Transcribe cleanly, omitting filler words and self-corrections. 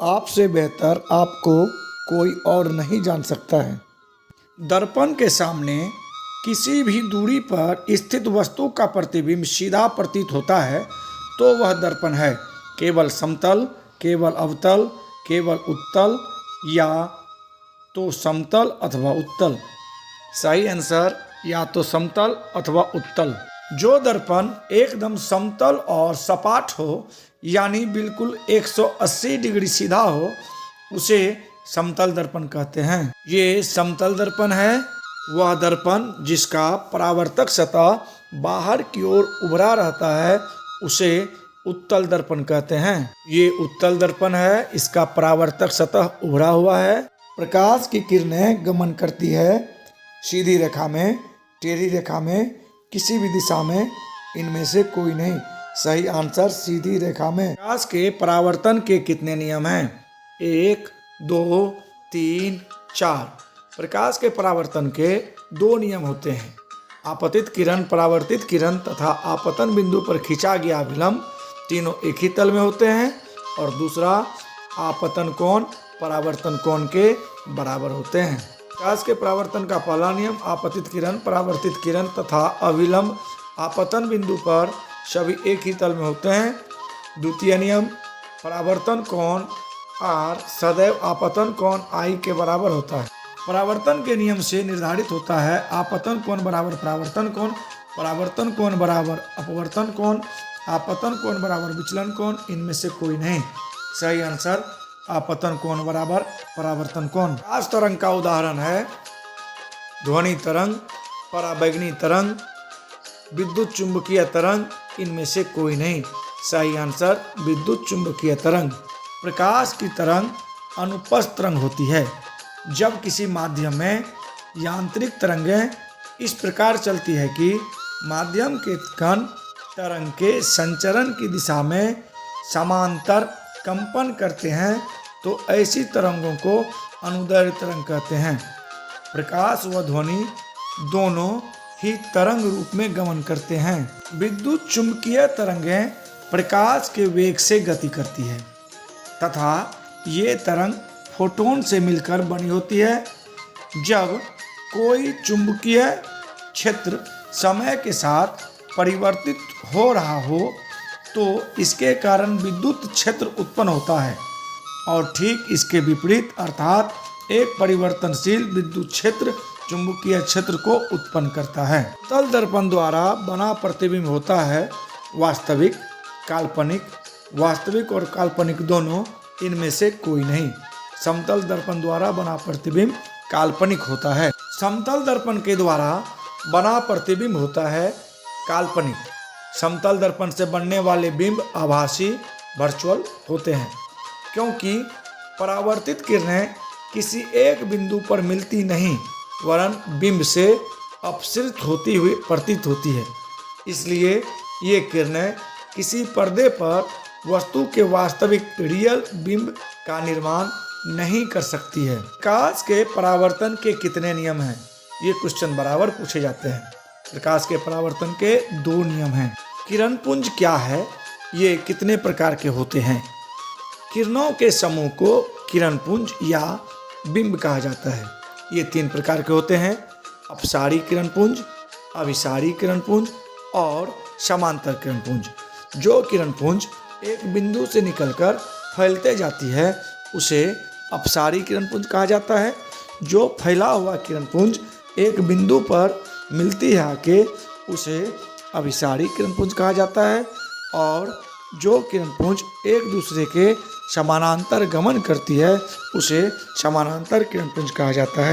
आपसे बेहतर आपको कोई और नहीं जान सकता है। दर्पण के सामने किसी भी दूरी पर स्थित वस्तु का प्रतिबिंब सीधा प्रतीत होता है तो वह दर्पण है। केवल समतल, केवल अवतल, केवल उत्तल या तो समतल अथवा उत्तल। सही आंसर या तो समतल अथवा उत्तल। जो दर्पण एकदम समतल और सपाट हो यानी बिल्कुल 180 डिग्री सीधा हो उसे समतल दर्पण कहते हैं। ये समतल दर्पण है। वह दर्पण जिसका परावर्तक सतह बाहर की ओर उभरा रहता है उसे उत्तल दर्पण कहते हैं। ये उत्तल दर्पण है। इसका परावर्तक सतह उभरा हुआ है। प्रकाश की किरणें गमन करती है सीधी रेखा में, टेढ़ी रेखा में, किसी भी दिशा में, इनमें से कोई नहीं। सही आंसर सीधी रेखा में। प्रकाश के परावर्तन के कितने नियम हैं? 1, 2, 3, 4। प्रकाश के परावर्तन के 2 नियम होते हैं। आपतित किरण, परावर्तित किरण तथा आपतन बिंदु पर खींचा गया विलंब तीनों एक ही तल में होते हैं। और दूसरा, आपतन कोण परावर्तन कोण के बराबर होते हैं। प्रकाश के परावर्तन का पहला नियम, आपतित किरण, परावर्तित किरण तथा अविलंब आपतन बिंदु पर सभी एक ही तल में होते हैं। द्वितीय नियम, परावर्तन कोण R सदैव आपतन कोण I के बराबर होता है। परावर्तन के नियम से निर्धारित होता है आपतन कोण बराबर परावर्तन कोण, परावर्तन कोण बराबर अपवर्तन कोण, आपतन कोण बराबर विचलन कोण, इनमें से कोई नहीं। सही आंसर आपतन कोण बराबर परावर्तन कोण। प्रकाश तरंग का उदाहरण है ध्वनि तरंग, पराबैंगनी तरंग, विद्युत चुंबकीय तरंग, इनमें से कोई नहीं। सही आंसर विद्युत चुंबकीय तरंग। प्रकाश की तरंग अनुप्रस्थ तरंग होती है। जब किसी माध्यम में यांत्रिक तरंगें इस प्रकार चलती है कि माध्यम के कण तरंग के संचरण की दिशा में समांतर कंपन करते हैं तो ऐसी तरंगों को अनुदैर्ध्य तरंग कहते हैं। प्रकाश व ध्वनि दोनों ही तरंग रूप में गमन करते हैं। विद्युत चुंबकीय तरंगें प्रकाश के वेग से गति करती है तथा ये तरंग फोटोन से मिलकर बनी होती है। जब कोई चुंबकीय क्षेत्र समय के साथ परिवर्तित हो रहा हो तो इसके कारण विद्युत क्षेत्र उत्पन्न होता है और ठीक इसके विपरीत अर्थात एक परिवर्तनशील विद्युत क्षेत्र चुंबकीय क्षेत्र को उत्पन्न करता है। तल दर्पण द्वारा बना प्रतिबिंब होता है वास्तविक, काल्पनिक। वास्तविक और काल्पनिक दोनों, इनमें से कोई नहीं। समतल दर्पण द्वारा बना प्रतिबिंब काल्पनिक होता है। समतल दर्पण के द्वारा बना प्रतिबिंब होता है काल्पनिक। समतल दर्पण से बनने वाले बिंब आभासी, वर्चुअल होते हैं क्योंकि परावर्तित किरणें किसी एक बिंदु पर मिलती नहीं वरन बिंब से अपसृत होती हुई प्रतीत होती है। इसलिए ये किरणें किसी पर्दे पर वस्तु के वास्तविक रियल बिंब का निर्माण नहीं कर सकती है। प्रकाश के परावर्तन के कितने नियम हैं? ये क्वेश्चन बराबर पूछे जाते हैं। प्रकाश के परावर्तन के 2 नियम हैं। किरण पुंज क्या है? ये कितने प्रकार के होते हैं? किरणों के समूह को किरण पुंज या बिंब कहा जाता है। ये 3 प्रकार के होते हैं। अपसारी किरण पुंज, अभिसारी किरण पुंज और समांतर किरण पुंज। जो किरण पुंज एक बिंदु से निकलकर फैलते जाती है उसे अपसारी किरण पुंज कहा जाता है। जो फैला हुआ किरण पुंज एक बिंदु पर मिलती है आके उसे अभिसारी किरण पुंज कहा जाता है। और जो किरण पुंज एक दूसरे के समानांतर गमन करती है उसे समानांतर किरण पुंज कहा जाता है।